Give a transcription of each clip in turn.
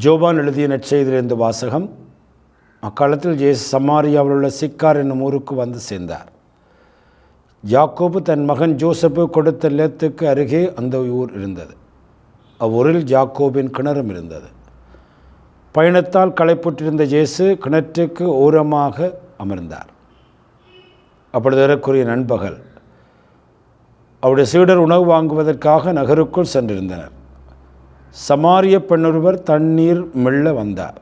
ஜோவான் எழுதிய நற்செய்தியிலிருந்து வாசகம். அக்காலத்தில் இயேசு சமாரியாவில் உள்ள சிக்கார் என்னும் ஊருக்கு வந்து சேர்ந்தார். யாக்கோபு தன் மகன் ஜோசப்பு கொடுத்த நிலத்துக்கு அருகே அந்த ஊர் இருந்தது. அவ்வூரில் யாக்கோபின் கிணறும் இருந்தது. பயணத்தால் களைப்புற்றிருந்த இயேசு கிணற்றுக்கு ஓரமாக அமர்ந்தார். அப்பொழுது ஏறக்குறைய நண்பகல். அவருடைய சீடர் உணவு வாங்குவதற்காக நகருக்குள் சென்றிருந்தனர். சமாரிய பெண்ணொருவர் தண்ணீர் மெல்ல வந்தார்.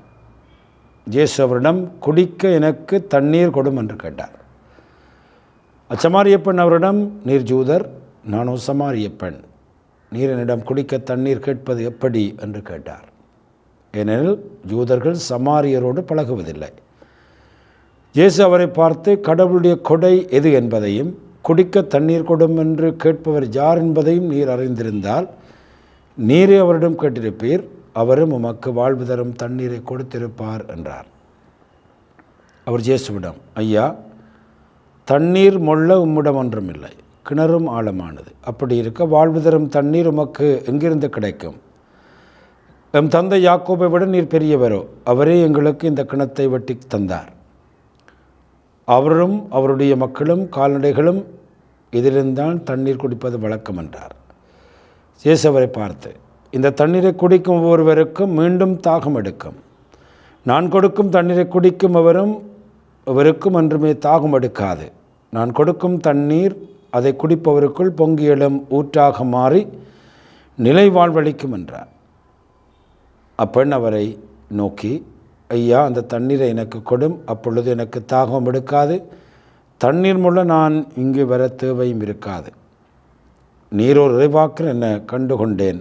இயேசு அவரிடம், குடிக்க எனக்கு தண்ணீர் கொடும் என்று கேட்டார். அச்சமாரிய பெண் அவரிடம், நீர் ஜூதர், நானோ சமாரிய பெண், நீர் என்னிடம் குடிக்க தண்ணீர் கேட்பது எப்படி என்று கேட்டார். ஏனெனில் யூதர்கள் சமாரியரோடு பழகுவதில்லை. இயேசு அவரை பார்த்து, கடவுளுடைய கொடை எது என்பதையும் குடிக்க தண்ணீர் கொடும் என்று கேட்பவர் யார் என்பதையும் நீர் அறிந்திருந்தால் நீரே அவரிடம் கேட்டிருப்பீர், அவரும் உமக்கு வாழ்வு தரும் தண்ணீரை கொடுத்திருப்பார் என்றார். அவர் இயேசுவிடம், ஐயா, தண்ணீர் மொள்ள உம்மிடம் ஒன்றுமில்லை, கிணறும் ஆழமானது. அப்படி இருக்க வாழ்வு தரும் தண்ணீர் உமக்கு எங்கிருந்து கிடைக்கும்? எம் தந்தை யாக்கோபை விட நீர் பெரியவரோ, அவரே எங்களுக்கு இந்த கிணத்தை வெட்டி தந்தார். அவரும் அவருடைய மக்களும் கால்நடைகளும் இதிலிருந்தான் தண்ணீர் குடிப்பது வழக்கம் என்றார். இயேசு அவரை பார்த்து, இந்த தண்ணீரை குடிக்கும் ஒவ்வொருவருக்கும் மீண்டும் தாகம் எடுக்கும். நான் கொடுக்கும் தண்ணீரை குடிக்கும் அவருக்கும் என்றுமே தாகம் எடுக்காது. நான் கொடுக்கும் தண்ணீர் அதை குடிப்பவருக்குள் பொங்கி எழும் ஊற்றாக மாறி நிலை வாழ்வளிக்கும் என்றார். அப்பெண் அவரை நோக்கி, ஐயா, அந்த தண்ணீரை எனக்கு கொடும், அப்பொழுது எனக்கு தாகம் எடுக்காது, தண்ணீர் மூலம் நான் இங்கு வர தேவையும் இருக்காது. நீரோர் இறைவாக்கர் என கண்டுகொண்டேன்.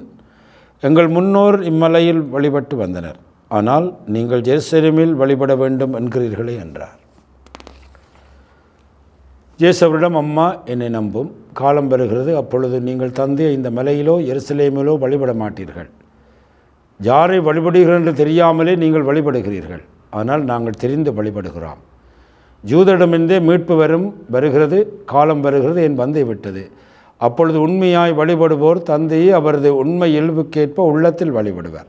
எங்கள் முன்னோர் இம்மலையில் வழிபட்டு வந்தனர், ஆனால் நீங்கள் ஜெருசலேமில் வழிபட வேண்டும் என்கிறீர்களே என்றார். இயேசு அவரிடம், அம்மா, என்னை நம்பும், காலம் வருகிறது, அப்பொழுது நீங்கள் தந்தையை இந்த மலையிலோ எருசலேமிலோ வழிபட மாட்டீர்கள். யாரை வழிபடுகிறீர்கள் என்று தெரியாமலே நீங்கள் வழிபடுகிறீர்கள், ஆனால் நாங்கள் தெரிந்து வழிபடுகிறோம். யூதரிடமிருந்தே மீட்பு வருகிறது, காலம் வருகிறது, என் வந்தை விட்டது. அப்பொழுது உண்மையாய் வழிபடுவோர் தந்தையை அவரது உண்மை இயல்புக்கேற்ப உள்ளத்தில் வழிபடுவார்.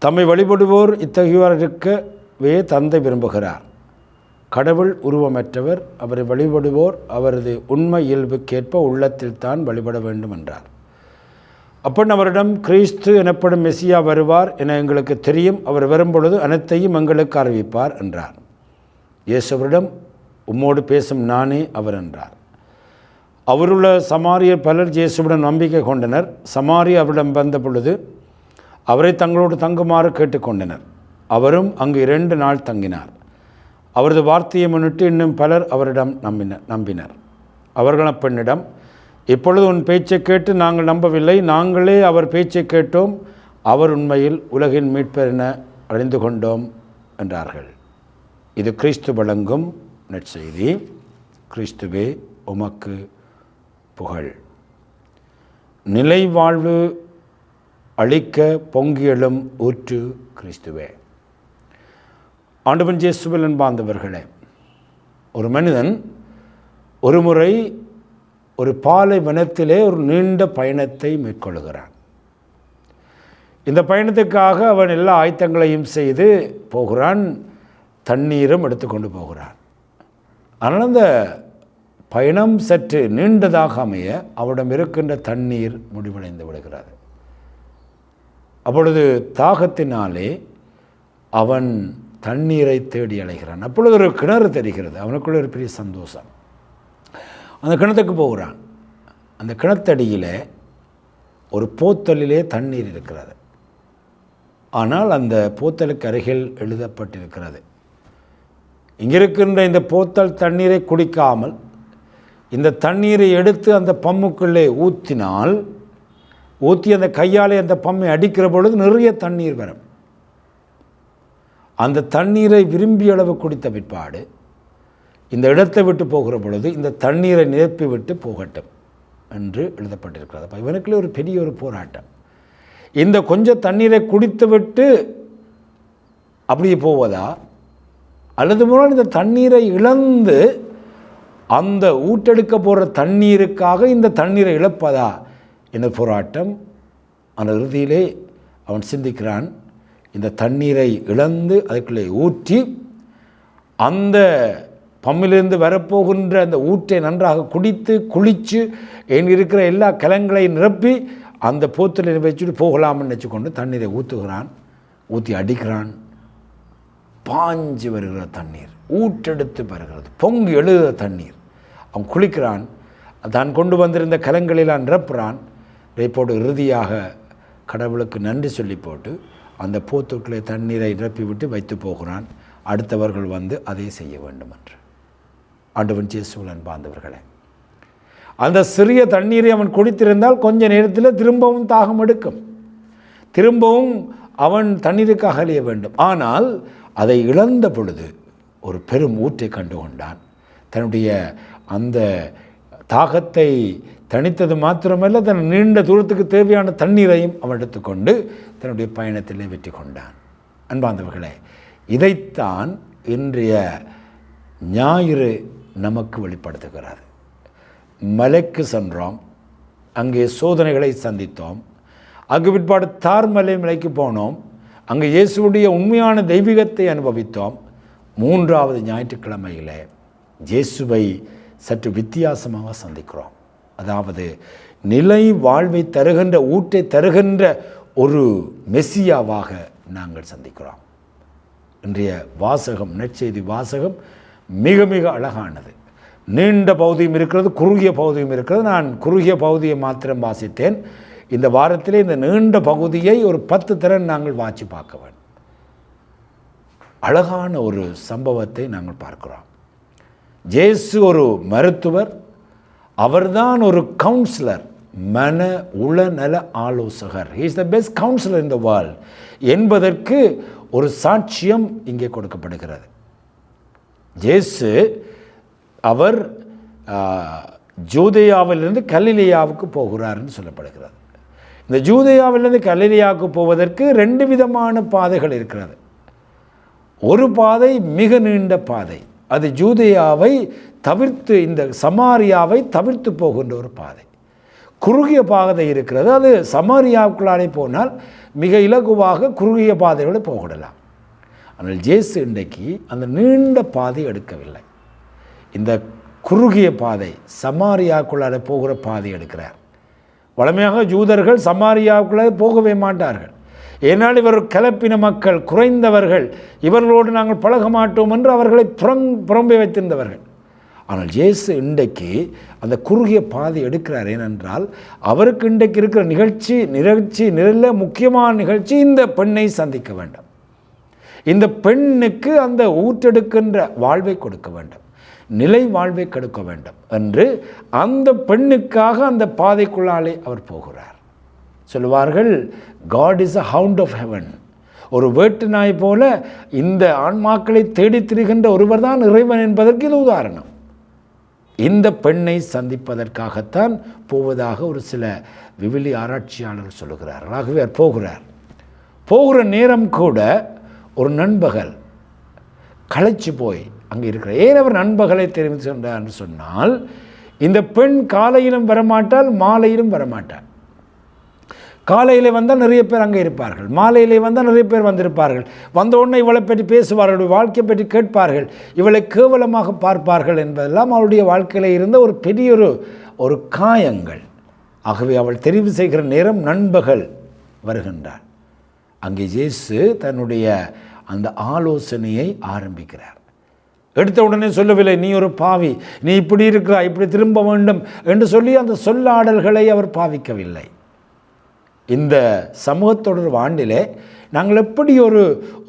தம்மை வழிபடுவோர் இத்தகையோர் இருக்கவே தந்தை விரும்புகிறார். கடவுள் உருவமற்றவர், அவரை வழிபடுவோர் அவரது உண்மை இயல்புக்கேற்ப உள்ளத்தில் தான் வழிபட வேண்டும் என்றார். அப்பன் அவரிடம், கிறிஸ்து எனப்படும் மெசியா வருவார் என எங்களுக்கு தெரியும், அவர் வரும்பொழுது அனைத்தையும் எங்களுக்கு அறிவிப்பார் என்றார். இயேசு அவரிடம், உம்மோடு பேசும் நானே அவர் என்றார். அவருள்ள சமாரியர் பலர் இயேசுவுடன் நம்பிக்கை கொண்டனர். சமாரிய அவரிடம் வந்த பொழுது அவரை தங்களோடு தங்குமாறு கேட்டுக்கொண்டனர். அவரும் அங்கு 2 நாள் தங்கினார். அவரது வார்த்தையை முன்னிட்டு இன்னும் பலர் அவரிடம் நம்பினர். அவர்கள் அப்பெண்ணிடம், இப்பொழுது உன் பேச்சை கேட்டு நாங்கள் நம்பவில்லை, நாங்களே அவர் பேச்சை கேட்டோம், அவர் உண்மையில் உலகின் மீட்பர் என அறிந்து கொண்டோம் என்றார்கள். இது கிறிஸ்து வழங்கும் நற்செய்தி. கிறிஸ்துவே உமக்கு புகழ். நிலை வாழ்வு அளிக்க பொங்கியலும் ஊற்று கிறிஸ்துவே. ஆண்டவன் இயேசுவில் அன்பார்ந்தவர்களே, ஒரு மனிதன் ஒரு முறை ஒரு பாலைவனத்திலே ஒரு நீண்ட பயணத்தை மேற்கொள்கிறான். இந்த பயணத்துக்காக அவன் எல்லா ஆயத்தங்களையும் செய்து போகிறான், தண்ணீரும் எடுத்துக்கொண்டு போகிறான். ஆனால் அந்த பயணம் சற்று நீண்டதாக அமைய அவனிடம் இருக்கின்ற தண்ணீர் முடிவடைந்து விடுகிறது. அப்பொழுது தாகத்தினாலே அவன் தண்ணீரை தேடி அலைகிறான். அப்பொழுது ஒரு கிணறு தெரிகிறது. அவனுக்குள்ள ஒரு பெரிய சந்தோஷம். அந்த கிணத்துக்கு போகிறான். அந்த கிணத்தடியில் ஒரு போத்தலிலே தண்ணீர் இருக்கிறது. ஆனால் அந்த போத்தலுக்கு அருகில் எழுதப்பட்டிருக்கிறது, இங்கிருக்கின்ற இந்த போத்தல் தண்ணீரை குடிக்காமல் இந்த தண்ணீரை எடுத்து அந்த பம்முக்குள்ளே ஊற்றி அந்த கையாலே அந்த பம்மை அடிக்கிற பொழுது நிறைய தண்ணீர் வரும். அந்த தண்ணீரை விரும்பிய அளவு குடித்த பிற்பாடு இந்த இடத்தை விட்டு போகிற பொழுது இந்த தண்ணீரை நிரப்பி விட்டு போகட்டும் என்று எழுதப்பட்டிருக்கிறது. அப்போ இவனுக்குள்ளே ஒரு பெரிய ஒரு போராட்டம். இந்த கொஞ்சம் தண்ணீரை குடித்து விட்டு அப்படியே போவதா, அல்லது மூலம் இந்த தண்ணீரை இழந்து அந்த ஊற்றெடுக்க போகிற தண்ணீருக்காக இந்த தண்ணீரை இழப்பதா என்ற போராட்டம். அந்த இறுதியிலே அவன் சிந்திக்கிறான், இந்த தண்ணீரை இழந்து அதுக்குள்ளே ஊற்றி அந்த பம்மிலிருந்து வரப்போகின்ற அந்த ஊற்றை நன்றாக குடித்து குளித்து இருக்கிற எல்லா கலங்களையும் நிரப்பி அந்த போத்தில் வச்சுட்டு போகலாம்னு நினச்சிக்கொண்டு தண்ணீரை ஊற்றுகிறான். ஊற்றி அடிக்கிறான். பாஞ்சு வருகிற தண்ணீர், ஊற்றெடுத்து வருகிறது, பொங்கி எழுகிற தண்ணீர். அவன் குளிக்கிறான். தான் கொண்டு வந்திருந்த கலங்களிலாம் நிரப்புறான். போட்டு இறுதியாக கடவுளுக்கு நன்றி சொல்லி போட்டு அந்த போத்துக்களை தண்ணீரை நிரப்பி விட்டு வைத்து போகிறான். அடுத்தவர்கள் வந்து அதை செய்ய வேண்டும் என்று. ஆண்டவன் இயேசுவில் அன்பார்ந்தவர்களே, அந்த சிறிய தண்ணீரை அவன் குடித்திருந்தால் கொஞ்ச நேரத்தில் திரும்பவும் தாகம் எடுக்கும், திரும்பவும் அவன் தண்ணீருக்காக அலைய வேண்டும். ஆனால் அதை இழந்த பொழுது ஒரு பெரும் ஊற்றை கண்டு கொண்டான். தன்னுடைய அந்த தாகத்தை தணித்தது மாத்திரமல்ல, தன் நீண்ட தூரத்துக்கு தேவையான தண்ணீரையும் அவன் எடுத்துக்கொண்டு தன்னுடைய பயணத்திலே வெற்றி கொண்டான். அன்பார்ந்தவர்களே, இதைத்தான் இன்றைய ஞாயிறு நமக்கு வெளிப்படுத்துகிறார். மலைக்கு சென்றோம், அங்கே சோதனைகளை சந்தித்தோம். அங்கு பிற்பாடு தார்மலை மலைக்கு போனோம், அங்கே இயேசுடைய உண்மையான தெய்வீகத்தை அனுபவித்தோம். மூன்றாவது ஞாயிற்றுக்கிழமையில் இயேசுவை சற்று வித்தியாசமாக சந்திக்கிறோம். அதாவது நிலை வாழ்வை தருகின்ற, ஊற்றை தருகின்ற ஒரு மெசியாவாக நாங்கள் சந்திக்கிறோம். இன்றைய வாசகம், நற்செய்தி வாசகம் மிக மிக அழகானது. நீண்ட பகுதியும் இருக்கிறது, குறுகிய பகுதியும் இருக்கிறது. நான் குறுகிய பகுதியை மாத்திரம் வாசித்தேன். இந்த வாரத்திலே இந்த நீண்ட பகுதியை ஒரு 10 திறன் நாங்கள் வாசி பார்க்க வேண்டும். அழகான ஒரு சம்பவத்தை நாங்கள் பார்க்கிறோம். இயேசு ஒரு மருத்துவர், அவர்தான் ஒரு கவுன்சிலர், மன உளநல ஆலோசகர். He is the best councillor in the world என்பதற்கு ஒரு சாட்சியம் இங்கே கொடுக்கப்படுகிறது. இயேசு அவர் ஜூதேயாவிலிருந்து கலிலேயாவுக்கு போகிறார்னு சொல்லப்படுகிறது. இந்த ஜூதேயாவிலிருந்து கலிலேயாவுக்கு போவதற்கு 2 விதமான பாதைகள் இருக்கிறது. ஒரு பாதை மிக நீண்ட பாதை, அது ஜூதேயாவை தவிர்த்து, இந்த சமாரியாவை தவிர்த்து போகின்ற ஒரு பாதை. குறுகிய பாதை இருக்கிறது, அது சமாரியாவுக்குள்ளாலே போனால் மிக இலகுவாக குறுகிய பாதைகளை போகலாம். ஆனால் இயேசு இன்றைக்கு அந்த நீண்ட பாதை எடுக்கவில்லை. இந்த குறுகிய பாதை, சமாரியாவுக்குள்ளாலே போகிற பாதை எடுக்கிறார். வழமையாக ஜூதர்கள் சமாரியாவுக்குள்ளாலே போகவே மாட்டார்கள். ஏனால் இவர் கலப்பின மக்கள், குறைந்தவர்கள், இவர்களோடு நாங்கள் பழக மாட்டோம் என்று அவர்களை புறம்பே வைத்திருந்தவர்கள். ஆனால் இயேசு இன்றைக்கு அந்த குறுகிய பாதை எடுக்கிறார். ஏனென்றால் அவருக்கு இன்றைக்கு இருக்கிற நிகழ்ச்சி முக்கியமான நிகழ்ச்சி இந்த பெண்ணை சந்திக்க வேண்டும். இந்த பெண்ணுக்கு அந்த ஊற்றெடுக்கின்ற வாழ்வை கொடுக்க வேண்டும், நிலை வாழ்வை கொடுக்க வேண்டும் என்று அந்த பெண்ணுக்காக அந்த பாதைக்குள்ளாலே அவர் போகிறார். சொல்லுவார்கள், God is a hound of heaven. ஒரு வேட்டு நாய் போல இந்த ஆன்மாக்களை தேடித் திரிகின்ற ஒருவர் தான் இறைவன் என்பதற்கு இது உதாரணம். இந்த பெண்ணை சந்திப்பதற்காகத்தான் போவதாக ஒரு சில விவிலிய ஆராய்ச்சியாளர்கள் சொல்லுகிறார்கள். ஆகவே அவர் போகிற நேரம் கூட ஒரு நண்பகல், களைச்சு போய் அங்கே இருக்கிற. ஏன் அவர் நண்பகலை தெரிவித்து சென்றார் என்று சொன்னால், இந்த பெண் காலையிலும் வரமாட்டால், மாலையிலும் வரமாட்டாள். காலையில் வந்தால் நிறைய பேர் அங்கே இருப்பார்கள், மாலையிலே வந்தால் நிறைய பேர் வந்திருப்பார்கள். வந்த உடனே இவளை பற்றி பேசுவார்கள், வாழ்க்கையை பற்றி கேட்பார்கள், இவளை கேவலமாக பார்ப்பார்கள் என்பதெல்லாம் அவளுடைய வாழ்க்கையில் இருந்த ஒரு பெரிய ஒரு காயங்கள். ஆகவே அவள் தெரிவு செய்கிற நேரம் நண்பகல் வருகின்றாள். அங்கே இயேசு தன்னுடைய அந்த ஆலோசனையை ஆரம்பிக்கிறார். எடுத்த உடனே சொல்லவில்லை, நீ ஒரு பாவி, நீ இப்படி இருக்கிறாய், இப்படி திரும்ப வேண்டும் என்று சொல்லி அந்த சொல்லாடல்களை அவர் பாவிக்கவில்லை. இந்த சமூகத்தொடர் ஆண்டிலே நாங்கள் எப்படி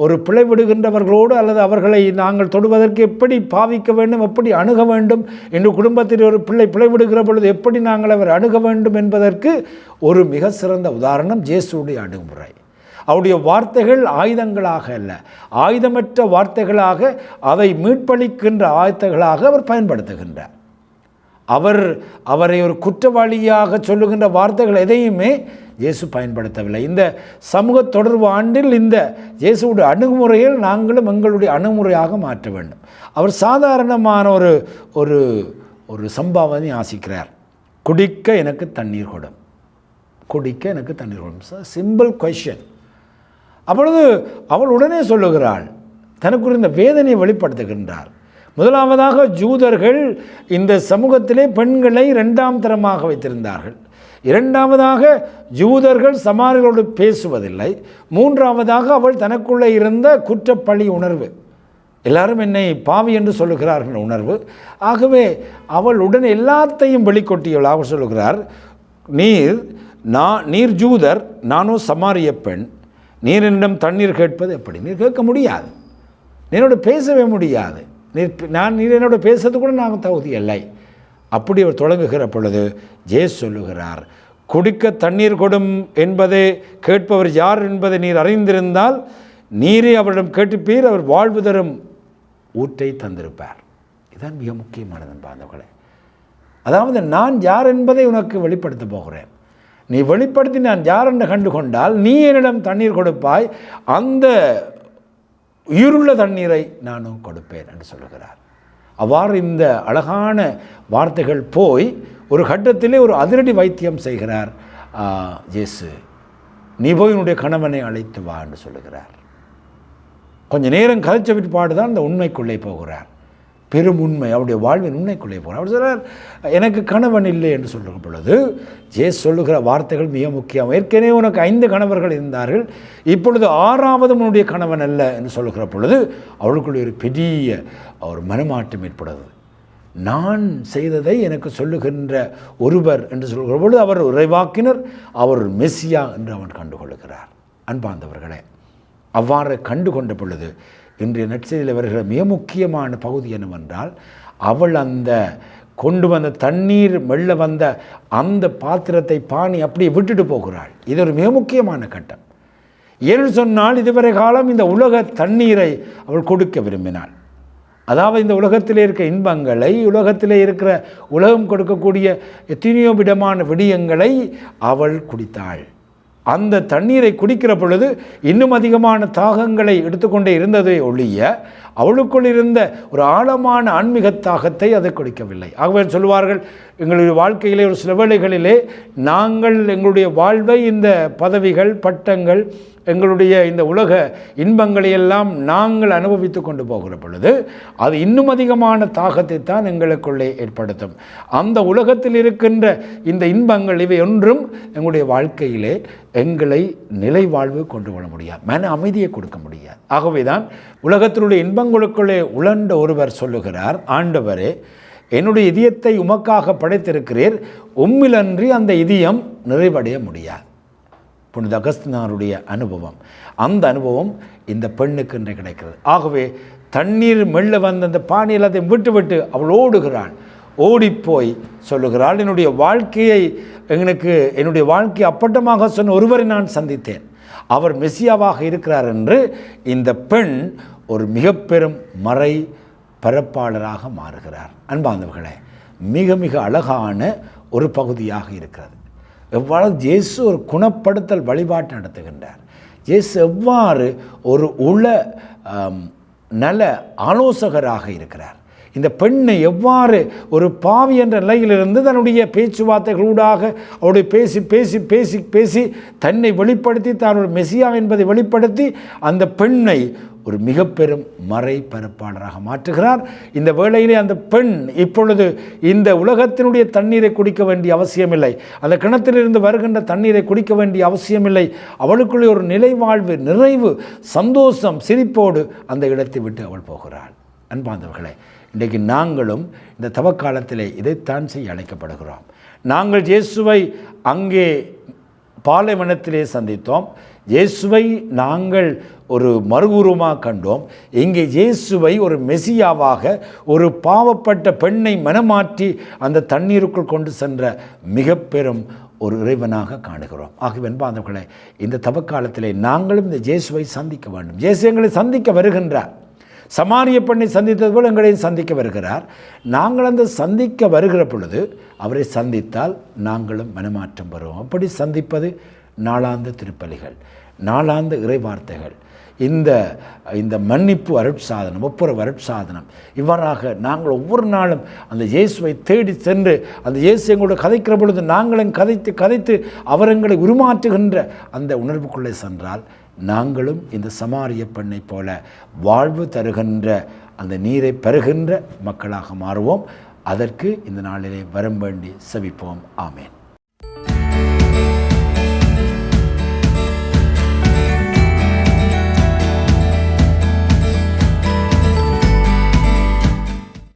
ஒரு பிழைவிடுகின்றவர்களோடு அல்லது அவர்களை நாங்கள் தொடுவதற்கு எப்படி பாவிக்க வேண்டும், எப்படி அணுக வேண்டும் என்று குடும்பத்தில் ஒரு பிழைவிடுகிற பொழுது எப்படி நாங்கள் அவர் அணுக வேண்டும் என்பதற்கு ஒரு மிக சிறந்த உதாரணம் இயேசுடைய அணுகுமுறை. அவருடைய வார்த்தைகள் ஆயுதங்களாக அல்ல, ஆயுதமற்ற வார்த்தைகளாக, அதை மீட்பளிக்கின்ற ஆயுதங்களாக அவர் பயன்படுத்துகின்றார். அவரை ஒரு குற்றவாளியாக சொல்லுகின்ற வார்த்தைகள் எதையுமே இயேசு பயன்படுத்தவில்லை. இந்த சமூக தொடர்பு ஆண்டில் இந்த இயேசுடைய அணுகுமுறையில் நாங்களும் எங்களுடைய அணுகுமுறையாக மாற்ற வேண்டும். அவர் சாதாரணமான ஒரு சம்பாவனை ஆசிக்கிறார். குடிக்க எனக்கு தண்ணீர் கொடும், குடிக்க எனக்கு தண்ணீர் கொடும். Simple question. அப்பொழுது அவள் உடனே சொல்லுகிறாள், தனக்குரிய இந்த வேதனையை வெளிப்படுத்துகின்றார். முதலாவதாக ஜூதர்கள் இந்த சமூகத்திலே பெண்களை இரண்டாம் தரமாக வைத்திருந்தார்கள். இரண்டாவதாக ஜூதர்கள் சமாரியர்களோடு பேசுவதில்லை. மூன்றாவதாக அவள் தனக்குள்ளே இருந்த குற்றப்பழி உணர்வு, எல்லாரும் என்னை பாவி என்று சொல்லுகிறார்கள் உணர்வு. ஆகவே அவள் உடனே எல்லாத்தையும் வெளிக்கொட்டியவள். அவர் சொல்லுகிறார், நீர் ஜூதர், நானோ சமாரிய பெண், நீர் என்னிடம் தண்ணீர் கேட்பது எப்படி? நீர் கேட்க முடியாது, என்னோட பேசவே முடியாது, நீர் என்னோட பேசுறது கூட நான் தகுதி இல்லை. அப்படி அவர் தொடங்குகிற பொழுது ஜேசு சொல்லுகிறார், குடிக்க தண்ணீர் கொடும் என்பதை கேட்பவர் யார் என்பதை நீர் அறிந்திருந்தால் நீரே அவரிடம் கேட்டுப்பீர், அவர் வாழ்வு தரும் ஊற்றை தந்திருப்பார். இதுதான் மிக முக்கியமானது பாந்தவர்களே. அதாவது நான் யார் என்பதை உனக்கு வெளிப்படுத்த போகிறேன். நீ வெளிப்படுத்தி நான் யார் என்று கண்டு கொண்டால் நீ என்னிடம் தண்ணீர் கொடுப்பாய், அந்த உயிருள்ள தண்ணீரை நானும் கொடுப்பேன் என்று சொல்லுகிறார். அவ்வாறு இந்த அழகான வார்த்தைகள் போய் ஒரு கட்டத்திலே ஒரு அதிரடி வைத்தியம் செய்கிறார் இயேசு. நீ போய் உன்னுடைய கணவனை அழைத்து வா என்று சொல்லுகிறார். கொஞ்சம் நேரம் கதைச்ச பிற்பாடு தான் இந்த உண்மைக்குள்ளே போகிறார். பெரும் உண்மை, அவருடைய வாழ்வின் உண்மைக்குள்ளே போகிறார். அவர் சொல்கிறார், எனக்கு கணவன் இல்லை என்று சொல்லுகிற பொழுது ஜேசு சொல்லுகிற வார்த்தைகள் மிக முக்கியம். ஏற்கனவே உனக்கு 5 கணவர்கள் இருந்தார்கள், இப்பொழுது 6வது உன்னுடைய கணவன் அல்ல என்று சொல்லுகிற பொழுது அவளுக்குள்ளே ஒரு பெரிய ஒரு மனமாற்றம் ஏற்படுது. நான் செய்ததை எனக்கு சொல்லுகின்ற ஒருவர் என்று சொல்லுகிற பொழுது அவர் இறைவாக்கினர், அவர் மெசியா என்று அவன் கண்டுகொள்ளுகிறார். அன்பார்ந்தவர்களே, அவ்வாறு கண்டு கொண்ட பொழுது இன்றைய நற்செய்தியில் வருகிற மிக முக்கியமான பகுதி என்னவென்றால், அவள் அந்த கொண்டு வந்த தண்ணீர் மெல்ல வந்த அந்த பாத்திரத்தை பாணி அப்படியே விட்டுட்டு போகிறாள். இது ஒரு மிக முக்கியமான கட்டம். ஏன்னு சொன்னால் இதுவரை காலம் இந்த உலக தண்ணீரை அவள் கொடுக்க விரும்பினாள். அதாவது இந்த உலகத்திலே இருக்க இன்பங்களை, உலகத்திலே இருக்கிற உலகம் கொடுக்கக்கூடிய எத்தனையோ விதமான விடயங்களை அவள் குடித்தாள். அந்த தண்ணீரை குடிக்கிற பொழுது இன்னும் அதிகமான தாகங்களை எடுத்துக்கொண்டே இருந்ததை ஒழிய அவளுக்குள் இருந்த ஒரு ஆழமான ஆன்மீக தாகத்தை அதை குடிக்கவில்லை. ஆகவே சொல்லுவார்கள், எங்களுடைய வாழ்க்கையிலே ஒரு சில வேளைகளிலே நாங்கள் எங்களுடைய வாழ்வை இந்த பதவிகள், பட்டங்கள், எங்களுடைய இந்த உலக இன்பங்களையெல்லாம் நாங்கள் அனுபவித்து கொண்டு போகிற பொழுது அது இன்னும் அதிகமான தாகத்தை தான் எங்களுக்குள்ளே ஏற்படுத்தும். அந்த உலகத்தில் இருக்கின்ற இந்த இன்பங்கள் இவை ஒன்றும் எங்களுடைய வாழ்க்கையிலே எங்களை நிலை வாழ்வு கொண்டு வர முடியாது, மன அமைதியை கொடுக்க முடியாது. ஆகவே தான் உலகத்தினுடைய இன்பங்களுக்குள்ளே உழண்ட ஒருவர் சொல்லுகிறார், ஆண்டவரே, என்னுடைய இதயத்தை உமக்காக படைத்திருக்கிறீர், உம்மிலன்றி அந்த இதயம் நிறைவடைய முடியாது. புனித அகஸ்தினாருடைய அனுபவம், அந்த அனுபவம் இந்த பெண்ணுக்கு இன்று கிடைக்கிறது. ஆகவே தண்ணீர் மெல்ல வந்த அந்த பானை எல்லாத்தையும் விட்டு அவள் ஓடுகிறாள். ஓடிப்போய் சொல்லுகிறாள், என்னுடைய வாழ்க்கையை அப்பட்டமாக சொன்ன ஒருவரை நான் சந்தித்தேன், அவர் மெசியாவாக இருக்கிறார் என்று இந்த பெண் ஒரு மிக பெரும் மறை பரப்பாளராக மாறுகிறார். அன்பார்ந்தவர்களே, மிக மிக அழகான ஒரு பகுதியாக இருக்கிறது. எவ்வாறு இயேசு ஒரு குணப்படுத்தல் வழிபாட்டை நடத்துகின்றார், இயேசு எவ்வாறு ஒரு நல ஆலோசகராக இருக்கிறார், இந்த பெண்ணை எவ்வாறு ஒரு பாவி என்ற நிலையிலிருந்து தன்னுடைய பேச்சுவார்த்தைகளூடாக அவருடைய பேசி பேசி பேசி பேசி தன்னை வெளிப்படுத்தி தான் ஒரு மெசியா என்பதை வெளிப்படுத்தி அந்த பெண்ணை ஒரு மிக பெரும் மறை பரப்பாளராக மாற்றுகிறார். இந்த வேளையிலே அந்த பெண் இப்பொழுது இந்த உலகத்தினுடைய தண்ணீரை குடிக்க வேண்டிய அவசியமில்லை, அந்த கிணத்திலிருந்து வருகின்ற தண்ணீரை குடிக்க வேண்டிய அவசியமில்லை. அவளுக்குள்ளே ஒரு நிலைவாழ்வு, நிறைவு, சந்தோஷம், சிரிப்போடு அந்த இடத்தை விட்டு அவள் போகிறாள். அன்பார்ந்தவர்களே, இன்றைக்கு நாங்களும் இந்த தவக்காலத்திலே இதைத்தான் செய்ய அழைக்கப்படுகிறோம். நாங்கள் இயேசுவை அங்கே பாலைவனத்திலே சந்தித்தோம், இயேசுவை நாங்கள் ஒரு மறுரூபமாக கண்டோம். இங்கே இயேசுவை ஒரு மெசியாவாக, ஒரு பாவப்பட்ட பெண்ணை மனமாற்றி அந்த தண்ணீருக்குள் கொண்டு சென்ற மிக பெரும் ஒரு இறைவனாக காணுகிறோம். ஆகவே அன்பார்ந்தவர்களே, இந்த தவக்காலத்திலே நாங்களும் இந்த இயேசுவை சந்திக்க வேண்டும். இயேசு எங்களை சந்திக்க வருகின்றார். சமாரிய பெண்ணை சந்தித்தது போல் எங்களையும் சந்திக்க வருகிறார். நாங்கள் அந்த சந்திக்க வருகிற பொழுது அவரை சந்தித்தால் நாங்களும் மனமாற்றம் பெறுவோம். அப்படி சந்திப்பது நாளாந்த திருப்பலிகள், நாளாந்த இறை வார்த்தைகள், இந்த மன்னிப்பு அருட்சாதனம், ஒப்புரவு அருட்சாதனம், இவ்வாறாக நாங்கள் ஒவ்வொரு நாளும் அந்த இயேசுவை தேடி சென்று அந்த இயேசு எங்களோட கதைக்கிற பொழுது நாங்களும் கதைத்து அவர் எங்களை உருமாற்றுகின்ற அந்த உணர்வுக்குள்ளே சென்றால் நாங்களும் இந்த சமாரிய பெண்ணை போல வாழ்வு தருகின்ற அந்த நீரை பெறுகின்ற மக்களாக மாறுவோம். அதற்கு இந்த நாளிலே வரம் வேண்டி செபிப்போம். ஆமேன்.